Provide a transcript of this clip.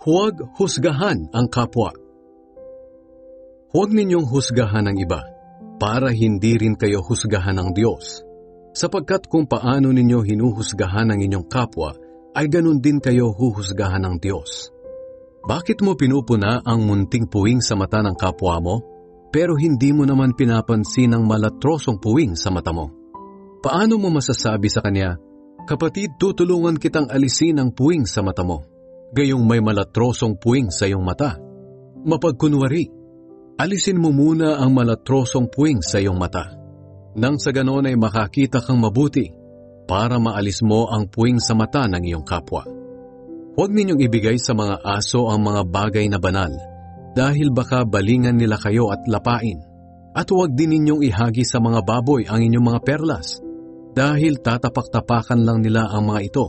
Huwag husgahan ang kapwa. Huwag ninyong husgahan ang iba, para hindi rin kayo husgahan ng Diyos. Sapagkat kung paano ninyo hinuhusgahan ang inyong kapwa, ay ganun din kayo huhusgahan ng Diyos. Bakit mo pinupuna ang munting puwing sa mata ng kapwa mo, pero hindi mo naman pinapansin ang malatrosong puwing sa mata mo? Paano mo masasabi sa kanya, "Kapatid, tutulungan kitang alisin ang puwing sa mata mo," gayong may malatrosong puwing sa iyong mata? Mapagkunwari, alisin mo muna ang malatrosong puwing sa iyong mata. Nang sa ganon ay makakita kang mabuti para maalis mo ang puwing sa mata ng iyong kapwa. Huwag ninyong ibigay sa mga aso ang mga bagay na banal dahil baka balingan nila kayo at lapain. At huwag din ninyong ihagi sa mga baboy ang inyong mga perlas dahil tatapak-tapakan lang nila ang mga ito.